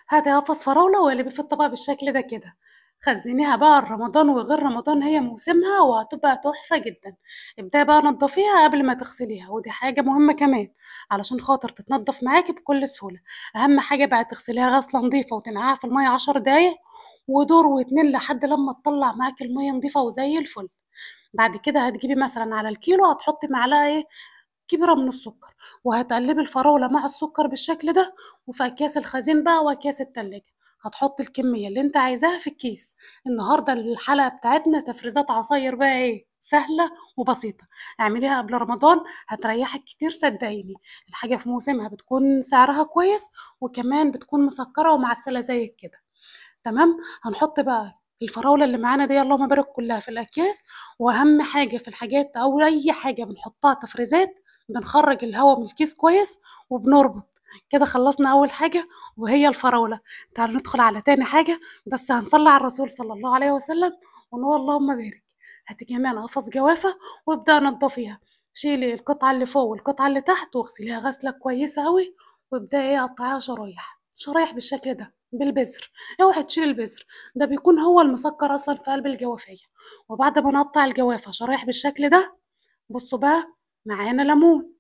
هاتي قفص فراولة واقلبيه في الطبق بالشكل ده كده. خزنيها بقى لرمضان وغير رمضان، هي موسمها وهتبقى تحفة جدا. ابدأي بقى نضفيها قبل ما تغسليها، ودي حاجة مهمة كمان علشان خاطر تتنضف معاكي بكل سهولة. أهم حاجة بقى تغسليها غسلة نظيفة وتنقعها في المية 10 دقايق، ودور واتنين لحد لما تطلع معاكي المية نظيفة وزي الفل. بعد كده هتجيبي مثلا على الكيلو هتحطي معلقة كبيرة من السكر، وهتقلبي الفراولة مع السكر بالشكل ده. وفي أكياس الخزين بقى وأكياس التلاجة هتحطي الكمية اللي انت عايزاها في الكيس. النهاردة الحلقة بتاعتنا تفريزات عصاير بقى سهلة وبسيطة. اعمليها قبل رمضان هتريحك كتير صدقيني. الحاجة في موسمها بتكون سعرها كويس، وكمان بتكون مسكرة ومعسلة زي كده. تمام. هنحط بقى الفراولة اللي معانا دي اللهم بارك كلها في الأكياس. وأهم حاجة في الحاجات أو أي حاجة بنحطها تفريزات، بنخرج الهواء من الكيس كويس وبنربط. كده خلصنا أول حاجة وهي الفراولة. تعالوا ندخل على تاني حاجة، بس هنصلي على الرسول صلى الله عليه وسلم ونقول اللهم بارك. هاتي كمان قفص جوافة وابدأ نضفيها. شيلي القطعة اللي فوق والقطعة اللي تحت واغسليها غسلة كويسة أوي، وابدأي قطعيها شرايح شرايح بالشكل ده بالبذر. اوعي تشيلي البذر، ده بيكون هو المسكر اصلا في قلب الجوافية. وبعد ما نقطع الجوافة شرايح بالشكل ده، بصوا بقى، معانا ليمون.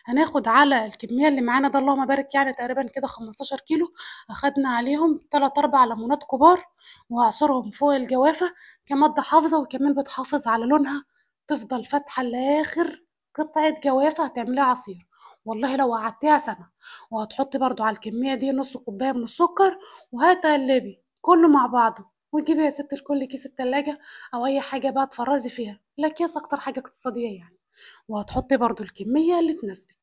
هناخد على الكمية اللي معانا ده اللهم بارك يعني تقريبا كده 15 كيلو، أخدنا عليهم 3 4 ليمونات كبار، وهعصرهم فوق الجوافة كمادة حافظة، وكمان بتحافظ على لونها، تفضل فاتحة لآخر قطعة جوافة هتعمليها عصير، والله لو قعدتيها سنة. وهتحطي برضو على الكمية دي نص كوباية من السكر، وهتقلبي كله مع بعضه. وتجيبي يا ست الكل كيس التلاجة أو أي حاجة بقى تفرزي فيها، لا كيس أكتر حاجة اقتصادية يعني. وهتحطي برضو الكمية اللي تناسبك.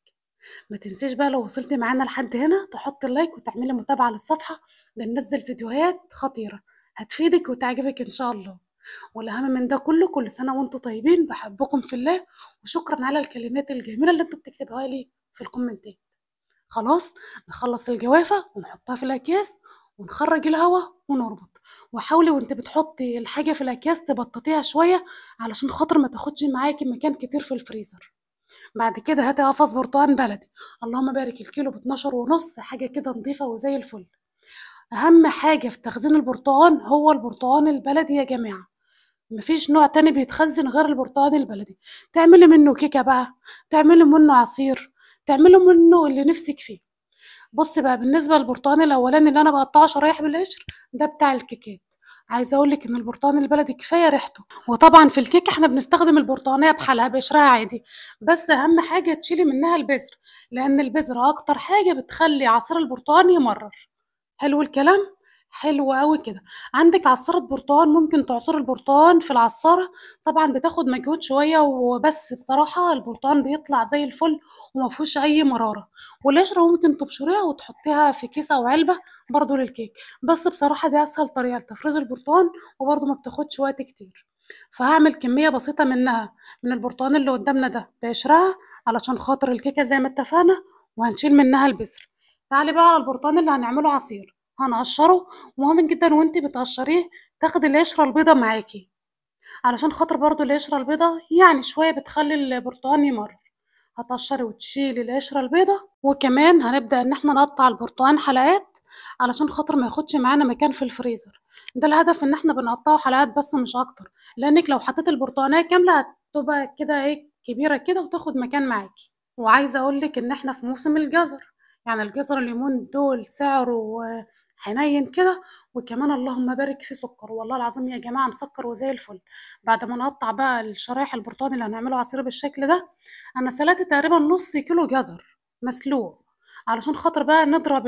ما تنسيش بقى لو وصلتِ معانا لحد هنا تحطّي لايك وتعملي متابعة للصفحة، بننزّل فيديوهات خطيرة هتفيدِك وتعجبِك إن شاء الله. والأهم من ده كلّه كل سنة وأنتم طيبين، باحبكم في الله، وشكرًا على الكلمات الجميلة اللي أنتم بتكتبوها لي في الكومنتات. خلاص، نخلّص الجوافة ونحطها في الأكياس ونخرّج الهوا ونربط. وحاولي وأنتِ بتحطّي الحاجة في الأكياس تبطّطيها شوية علشان خاطر ما تاخدش معاكِ مكان كتير في الفريزر. بعد كده هاتي قفص برتقان بلدي، اللهم بارك، الكيلو ب12 ونص، حاجة كده نضيفة وزي الفل. أهم حاجة في تخزين البرتقان هو البرتقان البلدي يا جماعة، مفيش نوع تاني بيتخزن غير البرتقان البلدي. تعملي منه كيكة بقى، تعملي منه عصير، تعملي منه اللي نفسك فيه. بُصّي بقى، بالنسبة للبرتقان الأولاني اللي أنا باقطّعه شرايح بالقشر، ده بتاع الكيكات. عايزة أقول لِك إن البرتقان البلدي كفاية ريحته، وطبعًا في الكيكة إحنا بنستخدم البرتقانية بحالها بقشرها عادي، بس أهم حاجة تشيلي منها البذر، لإن البذرة أكتر حاجة بتخلّي عصير البرتقان يمرّر. حلو الكلام؟ حلو أوي كده. عندِك عصارة برتقان، ممكن تعصري البرتقان في العصارة، طبعًا بتاخد مجهود شوية وبس بصراحة البرتقان بيطلع زي الفل وما فيهوش أي مرارة. والقشرة ممكن تبشريها وتحطيها في كيس أو علبة برضه للكيك، بس بصراحة دي أسهل طريقة لتفريز البرتقان وبرضه ما بتاخدش وقت كتير. فهاعمل كمية بسيطة منها، من البرتقان اللي قدامنا ده بقشرها علشان خاطر الكيكة زي ما اتفقنا، وهنشيل منها البذر. تعالي بقى على البرتقان اللي هنعمله عصير، هنقشره. مهم جدا وانتي بتقشريه تاخدي القشرة البيضة معاكي، علشان خاطر برضو القشرة البيضة يعني شوية بتخلي البرتقان يمر. هتقشري وتشيلي القشرة البيضة، وكمان هنبدأ ان احنا نقطع البرتقان حلقات علشان خاطر ما ياخدش معانا مكان في الفريزر. ده الهدف، ان احنا بنقطعه حلقات بس مش اكتر، لانك لو حطيت البرتقانية كاملة هتبقى كده كبيرة كده وتاخد مكان معاكي. وعايزة اقولك ان احنا في موسم الجزر، يعني الجزر اليومين دول سعره حنين كده، وكمان اللهم بارك فيه سكر، والله العظيم يا جماعة مسكر وزي الفل. بعد ما نقطع بقى الشرايح البرتقال اللي هنعمله عصير بالشكل ده، انا سلقت تقريبا نص كيلو جزر مسلوق، علشان خاطر بقى نضرب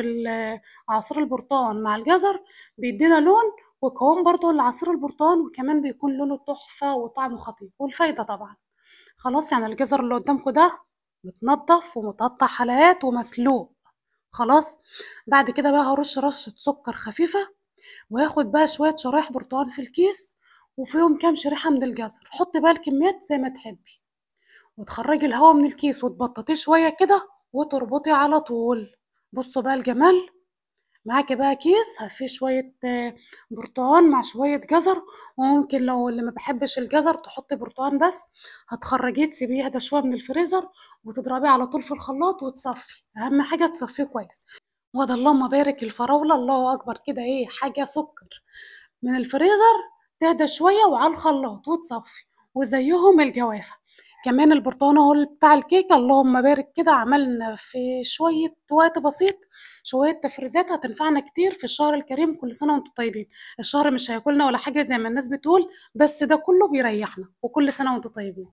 عصير البرتقال مع الجزر، بيدينا لون وقوام برضه لعصير البرتقال، وكمان بيكون لونه تحفة وطعمه خطير والفايدة طبعا. خلاص، يعني الجزر اللي قدامكم ده متنضف ومتقطع حلقات ومسلوق. خلاص. بعد كده بقى هرش رشة سكر خفيفة، وهاخد بقى شوية شرايح برتقال في الكيس، وفيهم كام شريحة من الجزر. حطي بقى الكميات زي ما تحبي، وتخرجي الهوا من الكيس وتبططيه شوية كده وتربطي على طول. بصوا بقى الجمال، معاكِ بقى كيس فيه شوية برتقان مع شوية جزر، وممكن لو اللي ما بيحبش الجزر تحطي برتقان بس. هتخرجيه تسيبيه يهدى شوية من الفريزر، وتضربيه على طول في الخلاط وتصفي، أهم حاجة تصفيه كويس. وده اللهم بارك الفراولة الله أكبر كده إيه حاجة سكر من الفريزر، تهدى شوية وعلى الخلاط وتصفي، وزيهم الجوافة. كمان البرتقانة هو بتاع الكيكة اللهم بارك كده عملنا في شوية وقت بسيط شوية تفريزات هتنفعنا كتير في الشهر الكريم. كل سنة وانتم طيبين. الشهر مش هياكلنا ولا حاجة زي ما الناس بتقول، بس ده كله بيريحنا، وكل سنة وانتم طيبين.